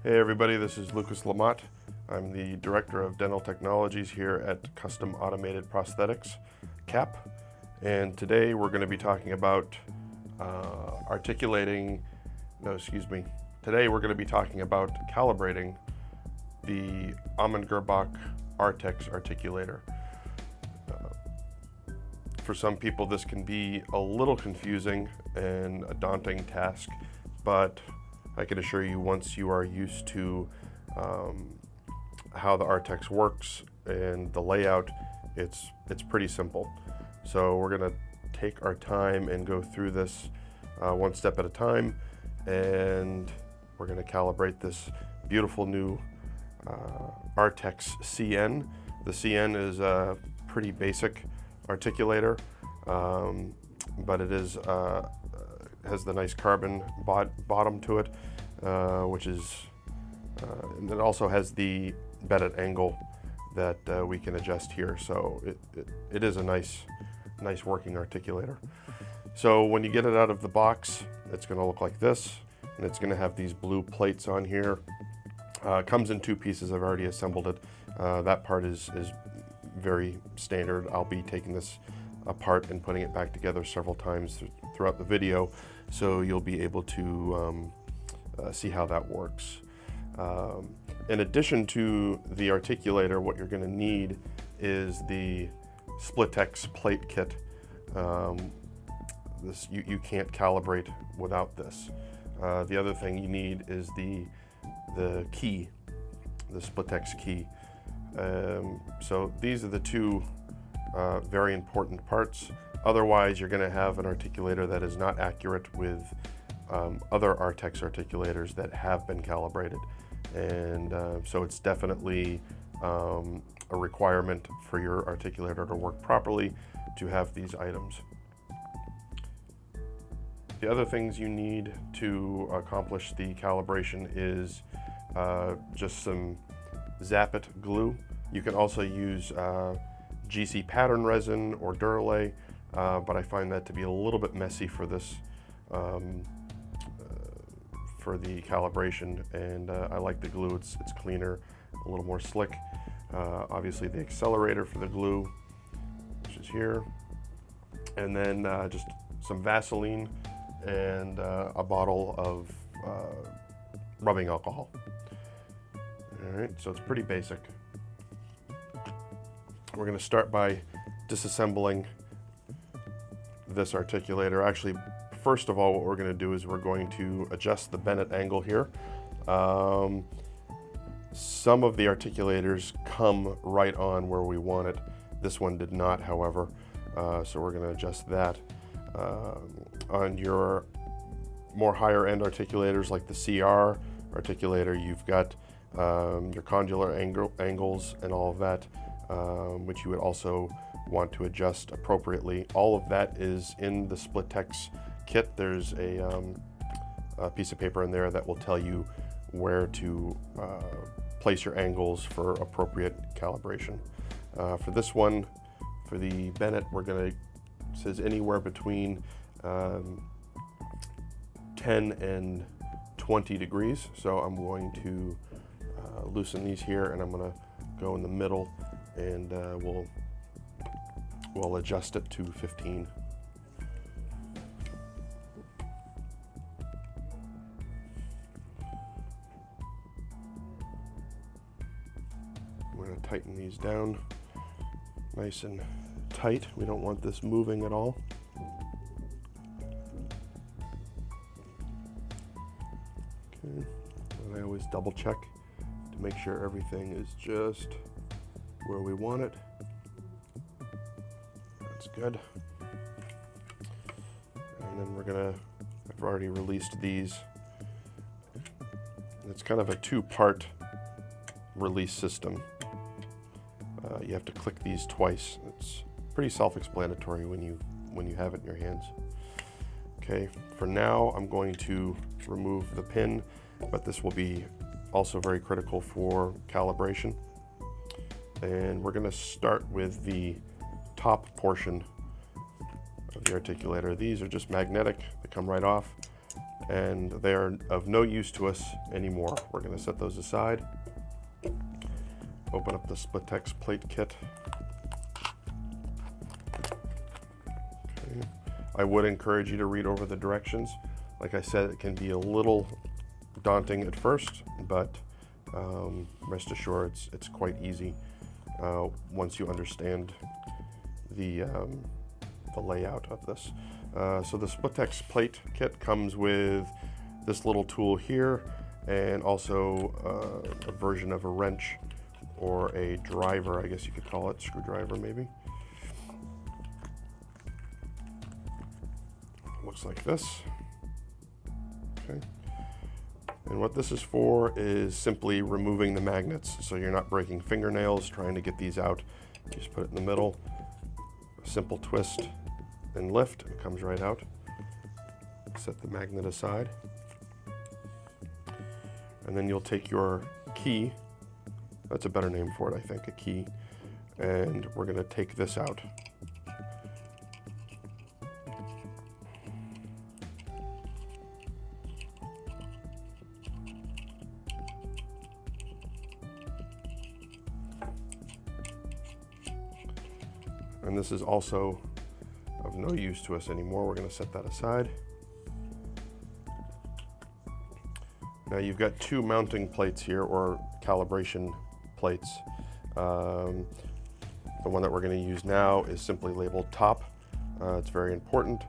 Hey everybody, this is Lucas Lammott. I'm the Director of Dental Technologies here at Custom Automated Prosthetics, CAP. And today we're going to be talking about Today we're going to be talking about calibrating the AG Artex Articulator. For some people this can be a little confusing and a daunting task, but I can assure you once you are used to how the Artex works and the layout, it's pretty simple. So we're going to take our time and go through this one step at a time, and we're going to calibrate this beautiful new Artex CN. The CN is a pretty basic articulator, but it is has the nice carbon bottom to it, which is, and it also has the bedded angle that we can adjust here. So it is a nice working articulator. So when you get it out of the box, it's going to look like this, and it's going to have these blue plates on here. It comes in two pieces. I've already assembled it. That part is very standard. I'll be taking this apart and putting it back together several times throughout the video, so you'll be able to see how that works. In addition to the articulator, what you're going to need is the Splitex plate kit. This you can't calibrate without this. The other thing you need is the key, the Splitex key. So these are the two very important parts. Otherwise, you're going to have an articulator that is not accurate with other Artex articulators that have been calibrated. And so it's definitely a requirement for your articulator to work properly to have these items. The other things you need to accomplish the calibration is just some Zap-It glue. You can also use GC pattern resin or Duralay, but I find that to be a little bit messy for this, for the calibration, and I like the glue. It's cleaner, a little more slick. Obviously the accelerator for the glue, which is here, and then just some Vaseline and a bottle of rubbing alcohol. All right, so it's pretty basic. We're going to start by disassembling this articulator. Actually, first of all, what we're going to do is we're going to adjust the bennett angle here. Some of the articulators come right on where we want it. This one did not, however, so we're going to adjust that. On your more higher end articulators like the CR articulator, you've got your condylar angles and all of that, which you would also want to adjust appropriately. All of that is in the Splitex kit. There's a piece of paper in there that will tell you where to place your angles for appropriate calibration. For this one, for the bennett, we're going to, it says anywhere between 10 and 20 degrees. So I'm going to loosen these here, and I'm going to go in the middle, and we'll adjust it to 15. We're going to tighten these down nice and tight. We don't want this moving at all. Okay, and I always double check to make sure everything is just where we want it. That's good. And then we're gonna, I've already released these. It's kind of a two-part release system. You have to click these twice. It's pretty self-explanatory when you have it in your hands. Okay, for now I'm going to remove the pin, but this will be also very critical for calibration. And we're going to start with the top portion of the articulator. These are just magnetic, they come right off, and they are of no use to us anymore. We're going to set those aside. Open up the Splitex plate kit. Okay. I would encourage you to read over the directions. Like I said, it can be a little daunting at first, but rest assured it's quite easy once you understand the layout of this. So the Splitex plate kit comes with this little tool here, and also a version of a wrench, or a driver, I guess you could call it, screwdriver maybe. Looks like this. Okay. And what this is for is simply removing the magnets, so you're not breaking fingernails trying to get these out. You just put it in the middle, a simple twist and lift, it comes right out. Set the magnet aside. And then you'll take your key, that's a better name for it, I think, a key, and we're going to take this out. And this is also of no use to us anymore. We're going to set that aside. Now you've got two mounting plates here, or calibration plates. The one that we're going to use now is simply labeled top. It's very important.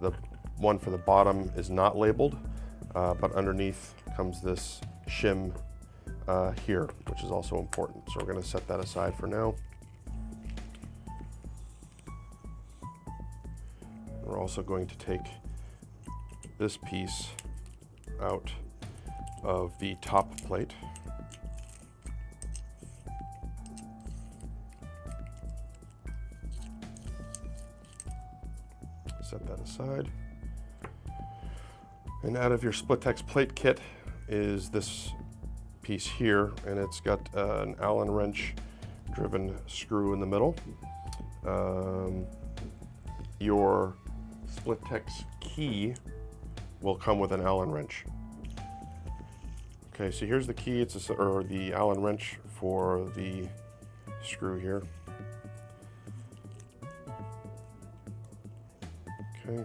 The one for the bottom is not labeled, but underneath comes this shim here, which is also important. So we're going to set that aside for now. We're also going to take this piece out of the top plate. Set that aside. And out of your Splitex plate kit is this piece here, and it's got an Allen wrench driven screw in the middle. Your Splitex key will come with an Allen wrench. Okay, so here's the key, or the Allen wrench for the screw here. Okay,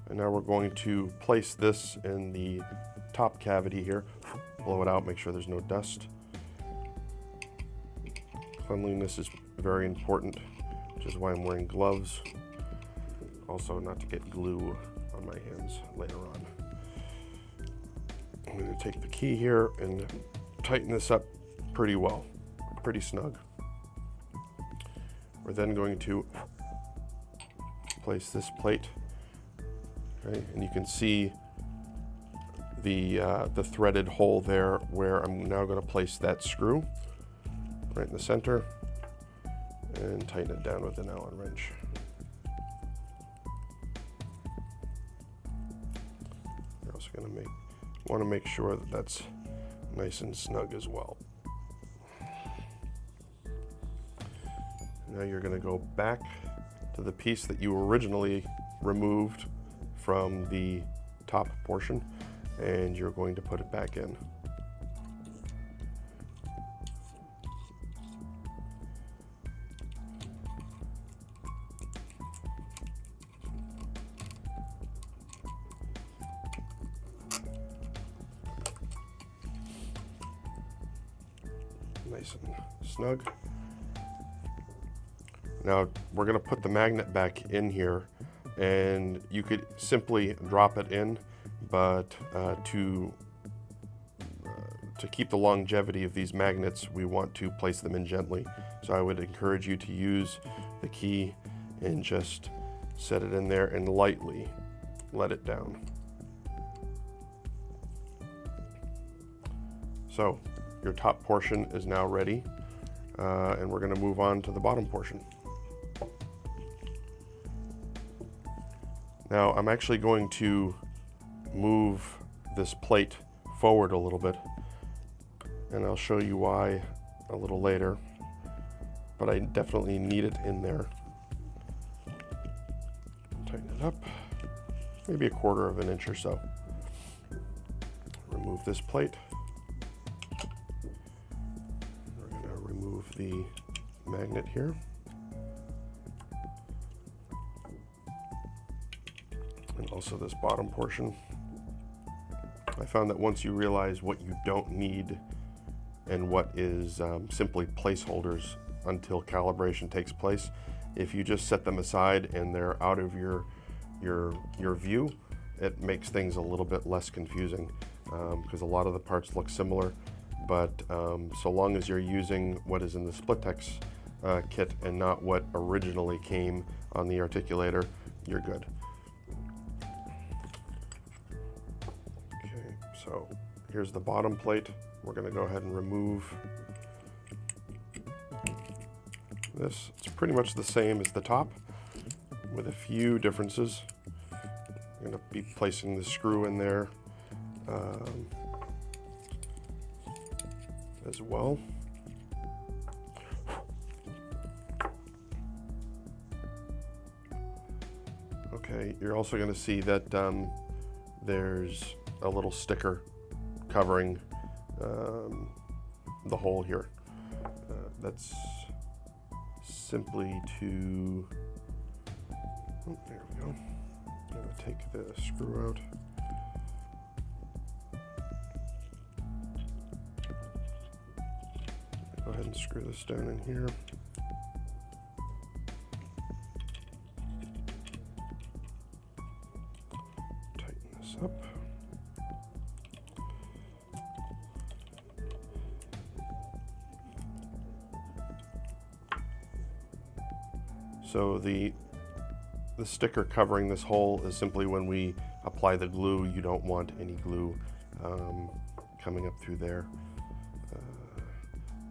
and now we're going to place this in the top cavity here. Blow it out, make sure there's no dust. Cleanliness is very important, which is why I'm wearing gloves. Also, not to get glue on my hands later on. I'm going to take the key here and tighten this up pretty well, pretty snug. We're then going to place this plate, okay, and you can see the threaded hole there, where I'm now going to place that screw right in the center and tighten it down with an Allen wrench. You're also going to want to make sure that that's nice and snug as well. Now you're going to go back to the piece that you originally removed from the top portion, and you're going to put it back in. Nice and snug. Now we're going to put the magnet back in here, and you could simply drop it in, but to keep the longevity of these magnets, we want to place them in gently. So I would encourage you to use the key and just set it in there and lightly let it down. So your top portion is now ready, and we're going to move on to the bottom portion. Now I'm actually going to move this plate forward a little bit, and I'll show you why a little later, but I definitely need it in there. Tighten it up, maybe 1/4 of an inch or so. remove this plate. We're going to remove the magnet here. And also this bottom portion. I found that once you realize what you don't need and what is simply placeholders until calibration takes place, if you just set them aside and they're out of your view, it makes things a little bit less confusing because a lot of the parts look similar, but so long as you're using what is in the Splitex kit and not what originally came on the articulator, you're good. Okay, so here's the bottom plate. We're going to go ahead and remove this. It's pretty much the same as the top with a few differences. I'm going to be placing the screw in there as well. Okay, you're also going to see that there's a little sticker covering the hole here. That's simply to, oh, there we go. I'm going to take the screw out. Go ahead and screw this down in here. Tighten this up. So the sticker covering this hole is simply when we apply the glue, you don't want any glue coming up through there.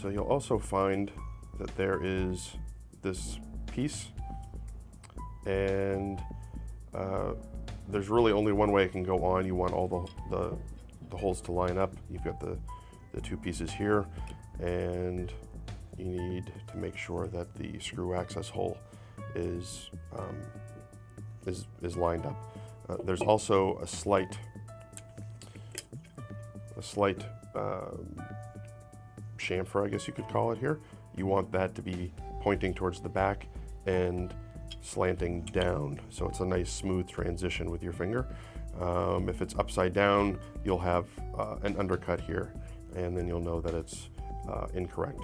So you'll also find that there is this piece, and there's really only one way it can go on. You want all the holes to line up. You've got the two pieces here, and you need to make sure that the screw access hole is lined up. There's also a slight chamfer, I guess you could call it here. You want that to be pointing towards the back and slanting down, so it's a nice smooth transition with your finger. If it's upside down, you'll have an undercut here, and then you'll know that it's incorrect.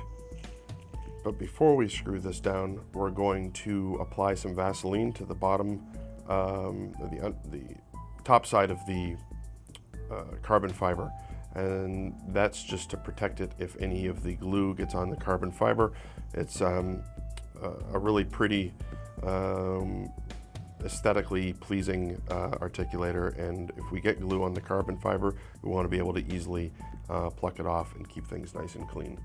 But before we screw this down, we're going to apply some Vaseline to the bottom, the top side of the carbon fiber. And that's just to protect it if any of the glue gets on the carbon fiber. It's a really pretty, aesthetically pleasing articulator, and if we get glue on the carbon fiber, we want to be able to easily pluck it off and keep things nice and clean.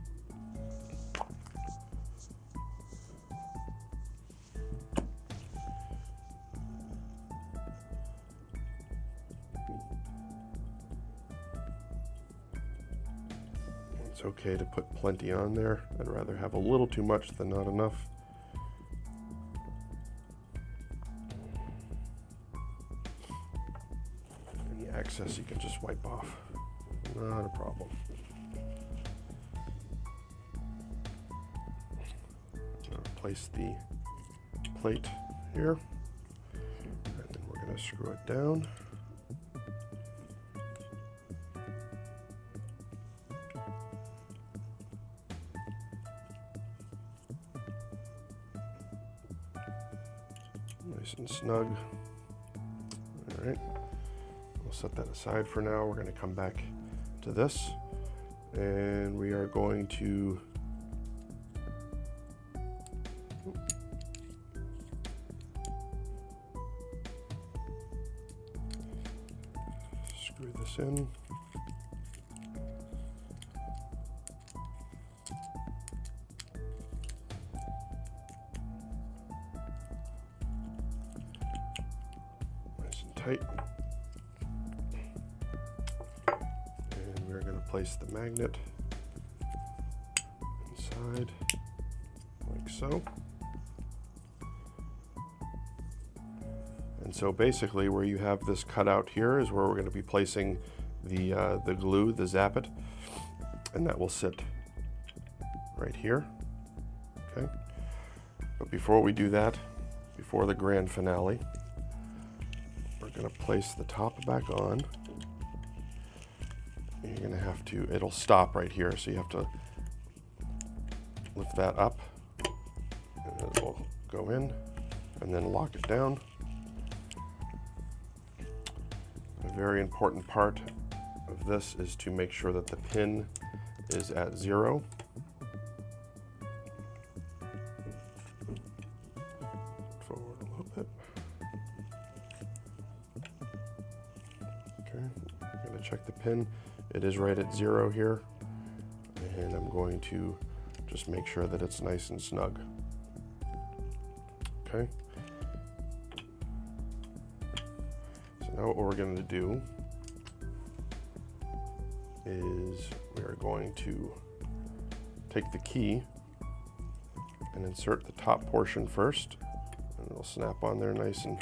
It's okay to put plenty on there. I'd rather have a little too much than not enough. Any excess you can just wipe off. Not a problem. I'll place the plate here, and then we're going to screw it down. Nice and snug. All right, we'll set that aside for now. We're going to come back to this, and we are going to screw this in. Tight. And we're going to place the magnet inside like so. And so basically where you have this cutout here is where we're going to be placing the glue, the Lammott, and that will sit right here. Okay. But before we do that, before the grand finale, we're going to place the top back on. And you're going to have to, it'll stop right here, so you have to lift that up, and it will go in, and then lock it down. A very important part of this is to make sure that the pin is at 0. Forward a little bit. Okay, I'm going to check the pin. It is right at 0 here, and I'm going to just make sure that it's nice and snug. Okay. So now what we're going to do is we are going to take the key and insert the top portion first, and it'll snap on there nice and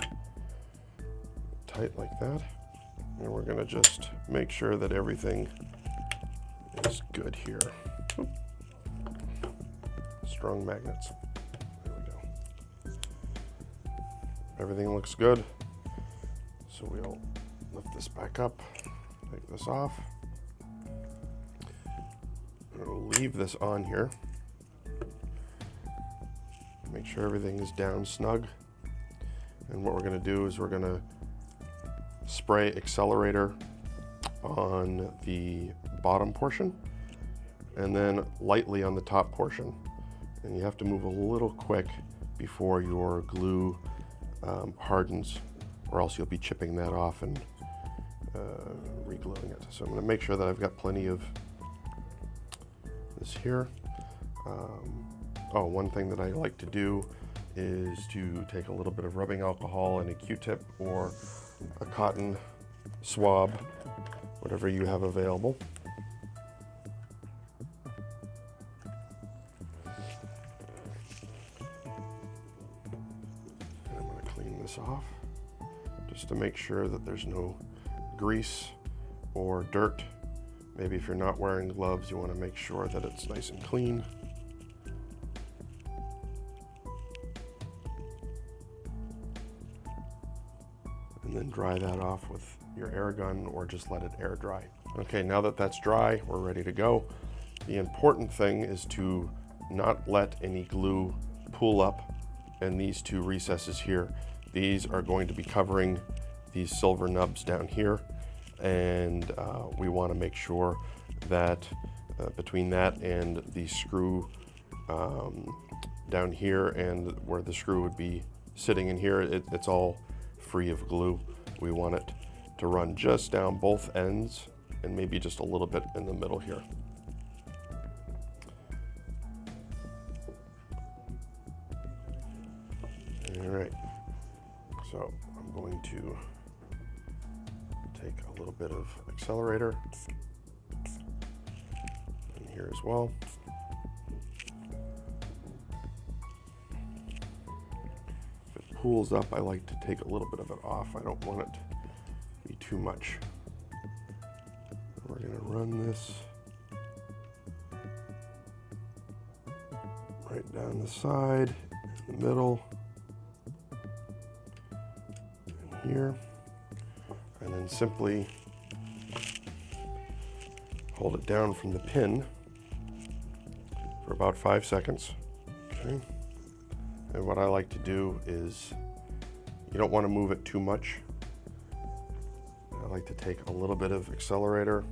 tight like that. And we're going to just make sure that everything is good here. Strong magnets. There we go. Everything looks good. So we'll lift this back up, take this off. We'll leave this on here. Make sure everything is down snug. And what we're going to do is we're going to spray accelerator on the bottom portion and then lightly on the top portion. And you have to move a little quick before your glue hardens, or else you'll be chipping that off and re-gluing it. So I'm going to make sure that I've got plenty of this here. Oh, one thing that I like to do is to take a little bit of rubbing alcohol and a Q-tip or a cotton swab, whatever you have available. And I'm going to clean this off just to make sure that there's no grease or dirt. Maybe if you're not wearing gloves, you want to make sure that it's nice and clean. And then dry that off with your air gun or just let it air dry. Okay, now that that's dry, we're ready to go. The important thing is to not let any glue pool up in these two recesses here. These are going to be covering these silver nubs down here, and we want to make sure that between that and the screw down here and where the screw would be sitting in here, it's all free of glue. We want it to run just down both ends and maybe just a little bit in the middle here. All right, so I'm going to take a little bit of accelerator in here as well. If it pools up, I like to take a little bit of it off. I don't want it to be too much. We're going to run this right down the side, in the middle, and here. And then simply hold it down from the pin for about 5 seconds. Okay. And what I like to do is, you don't want to move it too much. I like to take a little bit of accelerator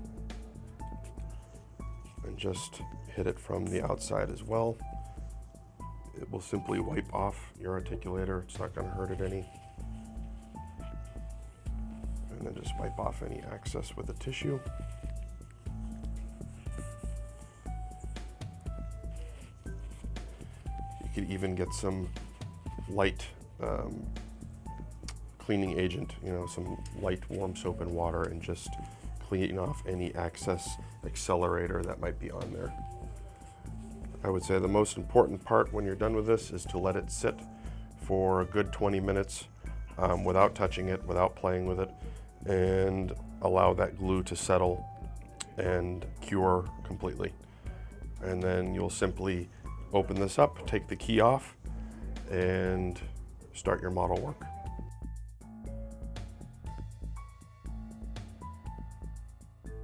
and just hit it from the outside as well. It will simply wipe off your articulator. It's not going to hurt it any. And then just wipe off any excess with the tissue. You could even get some light cleaning agent, some light warm soap and water, and just clean off any excess accelerator that might be on there. I would say the most important part when you're done with this is to let it sit for a good 20 minutes without touching it, without playing with it. and allow that glue to settle and cure completely. And then you'll simply open this up, take the key off, and start your model work.